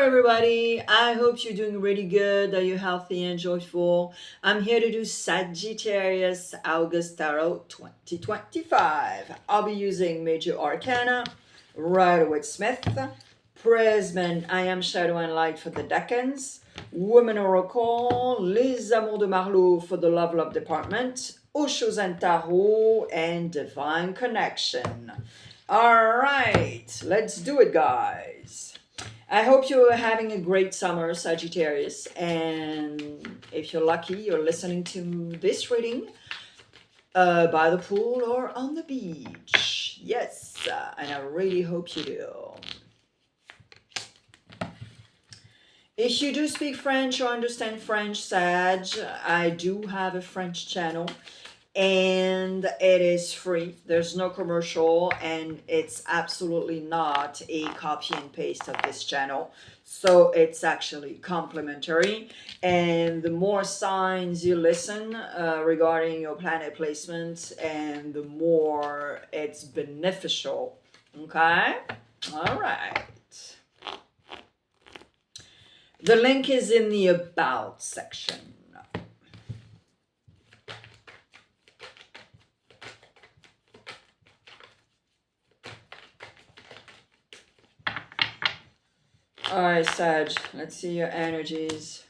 everybody. I hope you're doing really good, that you're healthy and joyful. I'm here to do Sagittarius August Tarot 2025. I'll be using Major Arcana, Rider-Waite-Smith, Prism, and I Am Shadow and Light for the Decans, Woman Oracle, Les Amours de Marlowe for the Love Love Department, Osho and Tarot, and Divine Connection. All right, let's do it, guys. I hope you're having a great summer, Sagittarius. And if you're lucky, you're listening to this reading by the pool or on the beach. Yes, and I really hope you do. If you do speak French or understand French, Sag, I do have a French channel. And it is free. There's no commercial, and it's absolutely not a copy and paste of this channel. So it's actually complimentary. And the more signs you listen regarding your planet placement, and the more it's beneficial. Okay? All right. The link is in the About section. All right, Sag, let's see your energies.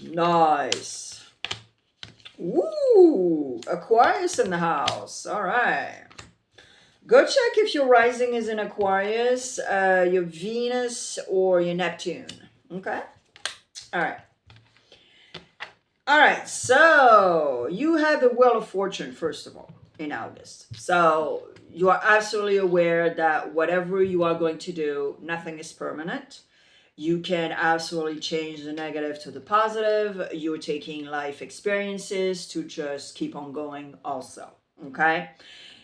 Nice. Woo! Aquarius in the house. All right. Go check if your rising is in Aquarius, your Venus, or your Neptune. Okay? All right. All right, so you have the Wheel of Fortune, first of all, in August. So you are absolutely aware that whatever you are going to do, nothing is permanent. You can absolutely change the negative to the positive. You're taking life experiences to just keep on going also, okay?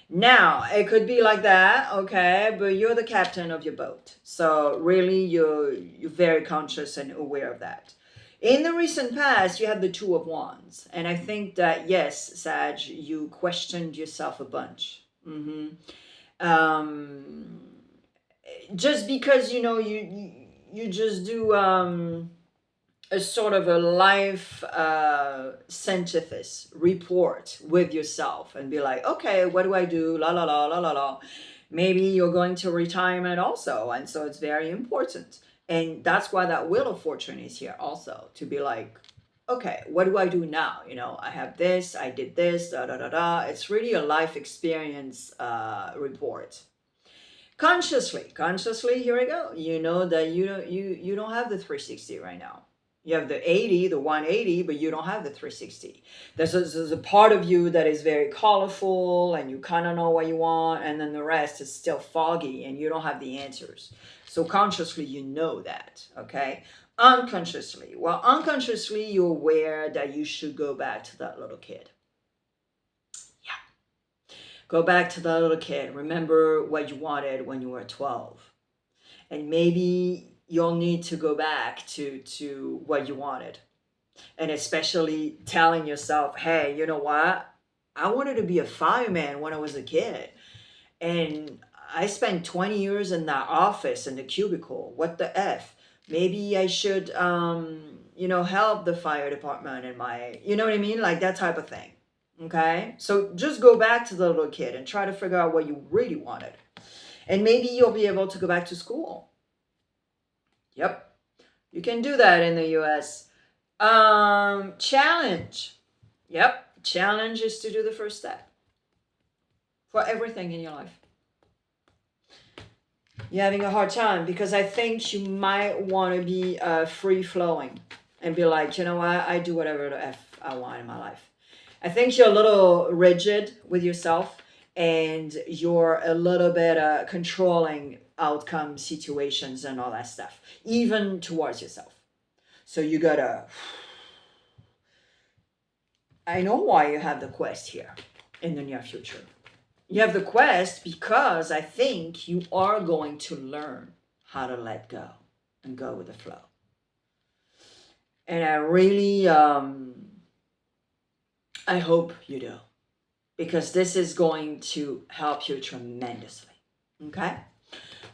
Now, it could be like that, okay? But you're the captain of your boat. So really, you're very conscious and aware of that. In the recent past, you had the Two of Wands. And I think that, yes, Sag, you questioned yourself a bunch. Just because, you know, you just do a sort of a life synthesis report with yourself and be like, okay, what do I do? La la la la la la. Maybe you're going to retirement also, and so it's very important. And that's why that Wheel of Fortune is here also, to be like, okay, what do I do now? You know, I have this, I did this, da da da da. It's really a life experience report. Consciously, here we go. You know that you don't have the 360 right now. You have the 80, the 180, but you don't have the 360. There's a part of you that is very colorful and you kind of know what you want, and then the rest is still foggy and you don't have the answers. So consciously, you know that, okay? Unconsciously, well, unconsciously, you're aware that you should go back to that little kid. Yeah. Go back to that little kid. Remember what you wanted when you were 12. And maybe you'll need to go back to what you wanted. And especially telling yourself, hey, you know what? I wanted to be a fireman when I was a kid. And I spent 20 years in that office, in the cubicle. What the F? Maybe I should, you know, help the fire department in my, you know what I mean? Like that type of thing. Okay? So just go back to the little kid and try to figure out what you really wanted. And maybe you'll be able to go back to school. Yep. You can do that in the US. Challenge. Yep. Challenge is to do the first step for everything in your life. You're having a hard time because I think you might want to be free-flowing and be like, you know what, I do whatever the F I want in my life. I think you're a little rigid with yourself and you're a little bit controlling outcome situations and all that stuff, even towards yourself. So you gotta... I know why you have the quest here in the near future. You have the quest because I think you are going to learn how to let go and go with the flow. And I really, I hope you do, because this is going to help you tremendously. Okay?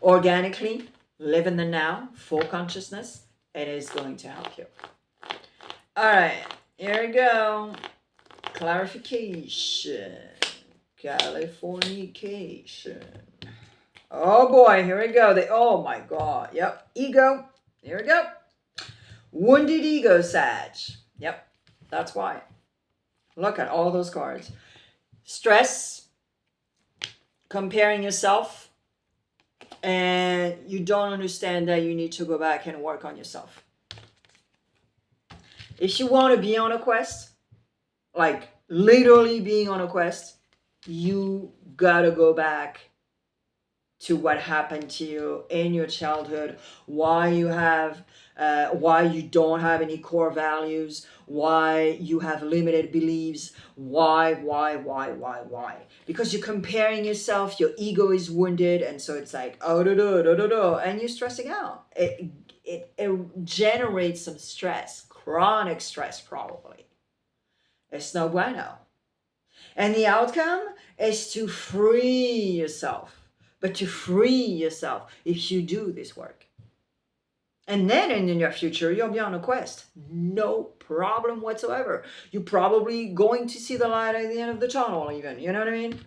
organically, live in the now, full consciousness. It is going to help you. All right, here we go. Clarification. Californication. Oh boy, here we go. Oh my God. Yep. Ego. Here we go. Wounded ego, Sag. Yep. That's why. Look at all those cards. Stress. Comparing yourself. And you don't understand that you need to go back and work on yourself. If you want to be on a quest, like literally being on a quest, you gotta go back to what happened to you in your childhood, why you don't have any core values, why you have limited beliefs, why? Because you're comparing yourself, your ego is wounded, and so it's like, oh, and you're stressing out. It generates some stress, chronic stress probably. It's no bueno. And the outcome is to free yourself. But to free yourself if you do this work. And then in the near future, you'll be on a quest. No problem whatsoever. You're probably going to see the light at the end of the tunnel even. You know what I mean?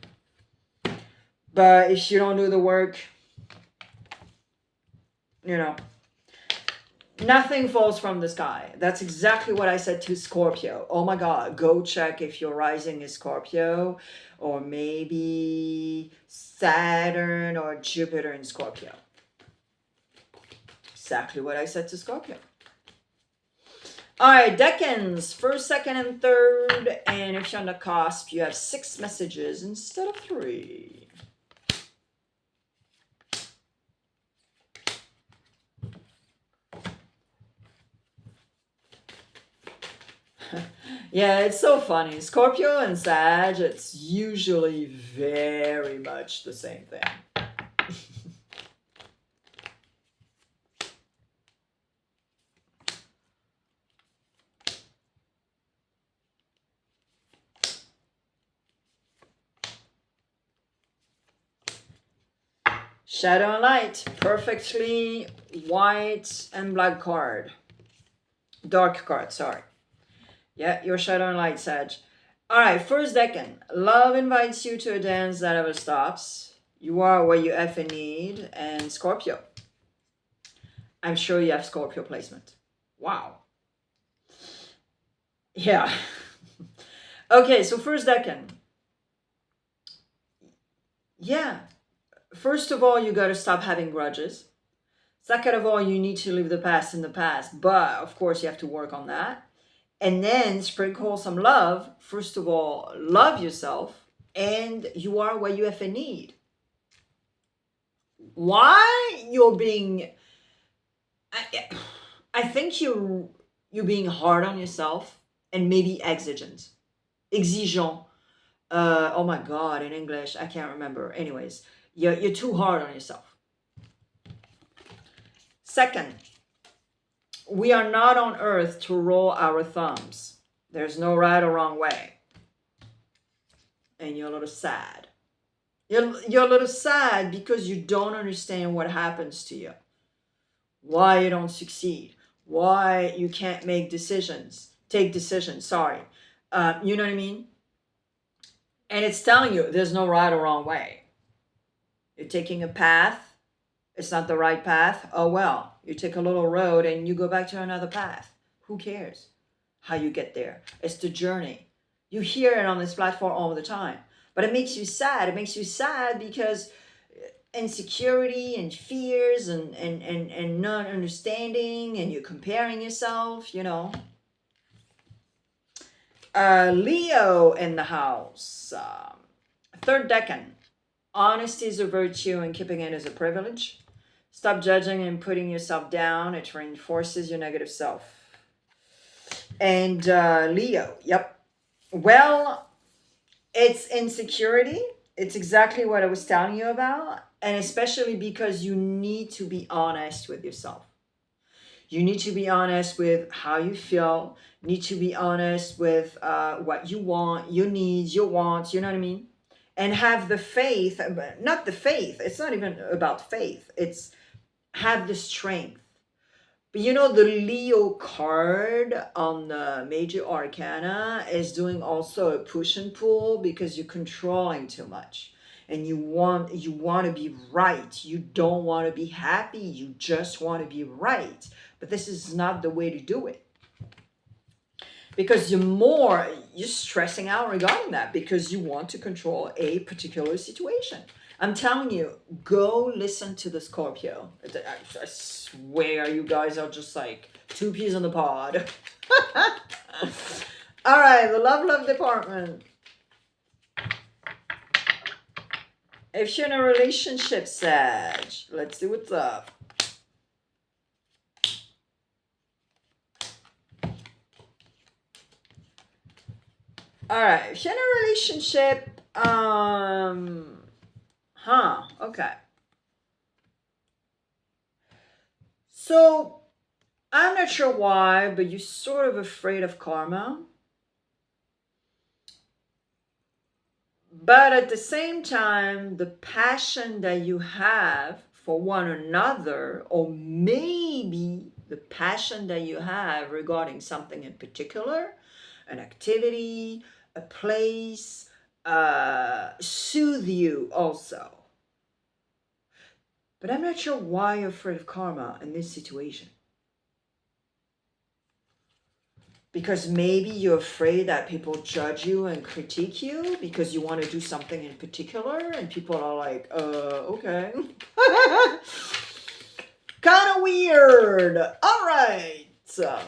But if you don't do the work, you know, nothing falls from the sky. That's exactly what I said to Scorpio. Oh my God, go check if your rising is Scorpio or maybe Saturn or Jupiter in Scorpio. Exactly what I said to Scorpio. All right, decans, first, second, and third. And if you're on the cusp, you have 6 messages instead of 3. Yeah, it's so funny. Scorpio and Sag, it's usually very much the same thing. Shadow and light, perfectly white and black card. Dark card, sorry. Yeah, your shadow and light, Sag. All right, first decan. Love invites you to a dance that never stops. You are where you effing need. And Scorpio. I'm sure you have Scorpio placement. Wow. Yeah. Okay, so first decan. Yeah. First of all, you got to stop having grudges. Second of all, you need to leave the past in the past. But, of course, you have to work on that. And then sprinkle some love. First of all, love yourself. And you are where you have a need. Why you're being... I think you're being hard on yourself. And maybe exigent. Exigeant. Oh my God, in English, I can't remember. Anyways, you're too hard on yourself. Second, we are not on earth to roll our thumbs. There's no right or wrong way. And you're a little sad. You're a little sad because you don't understand what happens to you. Why you don't succeed. Why you can't make decisions. Take decisions, sorry. You know what I mean? And it's telling you there's no right or wrong way. You're taking a path. It's not the right path. Oh, well, you take a little road and you go back to another path. Who cares how you get there? It's the journey. You hear it on this platform all the time. But it makes you sad. It makes you sad because insecurity and fears and not understanding and you're comparing yourself, you know. Leo in the house. Third decan. Honesty is a virtue and keeping it is a privilege. Stop judging and putting yourself down. It reinforces your negative self. And Leo, yep. Well, it's insecurity. It's exactly what I was telling you about. And especially because you need to be honest with yourself. You need to be honest with how you feel. You need to be honest with what you want, your needs, your wants, you know what I mean? and have the faith, not the faith, it's not even about faith, it's have the strength. But you know, the Leo card on the major arcana is doing also a push and pull because you're controlling too much. And you want to be right. You don't want to be happy. You just want to be right. But this is not the way to do it. Because you're stressing out regarding that because you want to control a particular situation. I'm telling you, go listen to the Scorpio. I swear you guys are just like 2 peas in the pod. All right, the love department. If you're in a relationship, Sag, let's see what's up. All right, if you're in a relationship, okay. So, I'm not sure why, but you're sort of afraid of karma. But at the same time, the passion that you have for one another, or maybe the passion that you have regarding something in particular, an activity, a place, soothe you also. But I'm not sure why you're afraid of karma in this situation. Because maybe you're afraid that people judge you and critique you because you want to do something in particular and people are like, okay. Kind of weird. All right. So,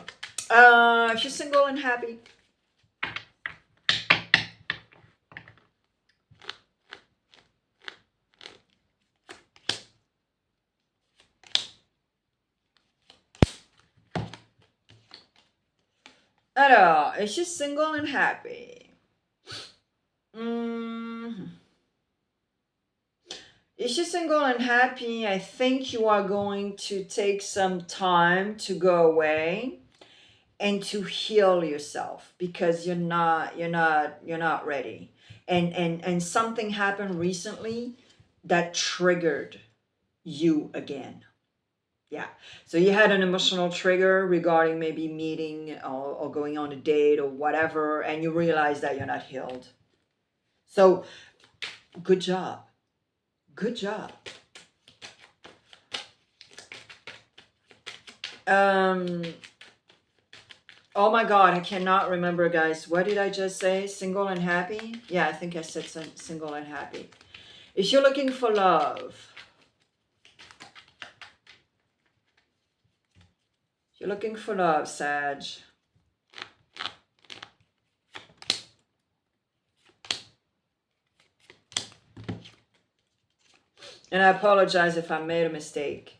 if you're single and happy, alors, if you're single and happy, if you're single and happy, I think you are going to take some time to go away and to heal yourself because you're not ready. And something happened recently that triggered you again. Yeah. So you had an emotional trigger regarding maybe meeting or going on a date or whatever, and you realize that you're not healed. So good job. Good job. Oh my God, I cannot remember, guys. What did I just say? Single and happy? Yeah, I think I said single and happy. If you're looking for love, you're looking for love, Sag. And I apologize if I made a mistake.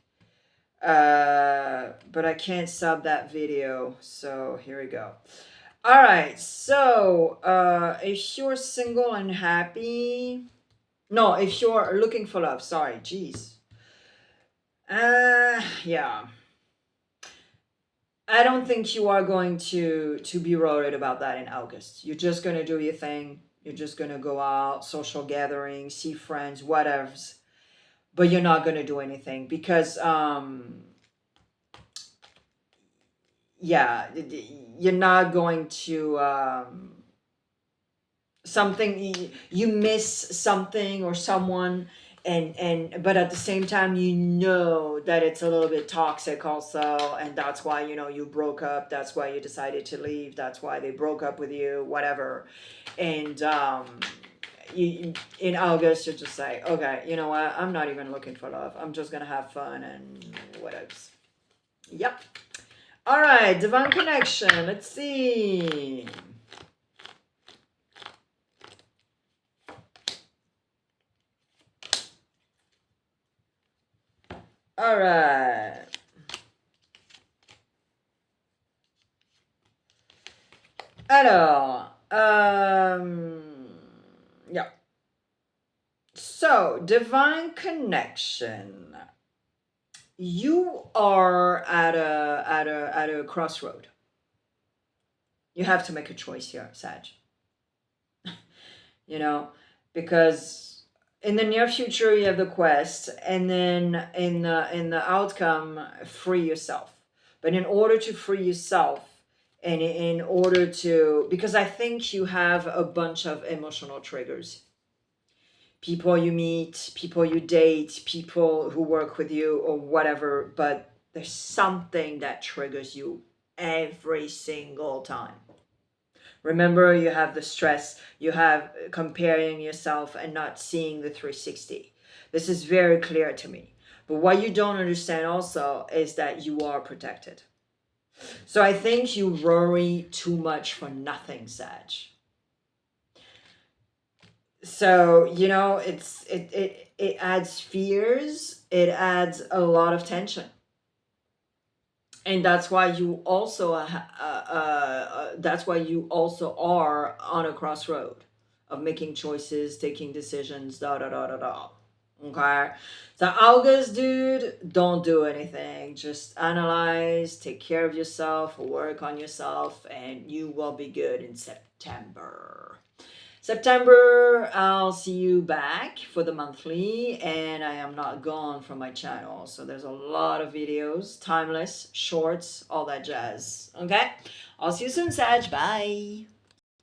But I can't sub that video. So here we go. All right. So if you're single and happy. No, if you're looking for love. Sorry. Jeez. Yeah. I don't think you are going to be worried about that in August. You're just going to do your thing. You're just going to go out, social gatherings, see friends, whatevs. But you're not going to do anything because, yeah, you're not going to, something, you miss something or someone. But at the same time, you know that it's a little bit toxic also, and that's why, you broke up, that's why you decided to leave, that's why they broke up with you, whatever. And you in August, you're just like, okay, you know what, I'm not even looking for love, I'm just gonna have fun and what else. Yep. All right, divine connection, let's see. All right. Alors, yeah. So, divine connection. You are at a crossroad. You have to make a choice here, Sag. because in the near future you have the quest, and then in the outcome, free yourself. But in order to free yourself, and in order to, because I think you have a bunch of emotional triggers. People you meet, people you date, people who work with you or whatever, but there's something that triggers you every single time. Remember, you have the stress, you have comparing yourself and not seeing the 360. This is very clear to me. But what you don't understand also is that you are protected. So I think you worry too much for nothing, Sag. So, you know, it adds fears, it adds a lot of tension. And that's why you also are on a crossroad of making choices, taking decisions, da da da da da. Okay, so August, dude, don't do anything. Just analyze, take care of yourself, work on yourself, and you will be good in September. September, I'll see you back for the monthly, and I am not gone from my channel. So there's a lot of videos, timeless, shorts, all that jazz. Okay? I'll see you soon, Sag. Bye.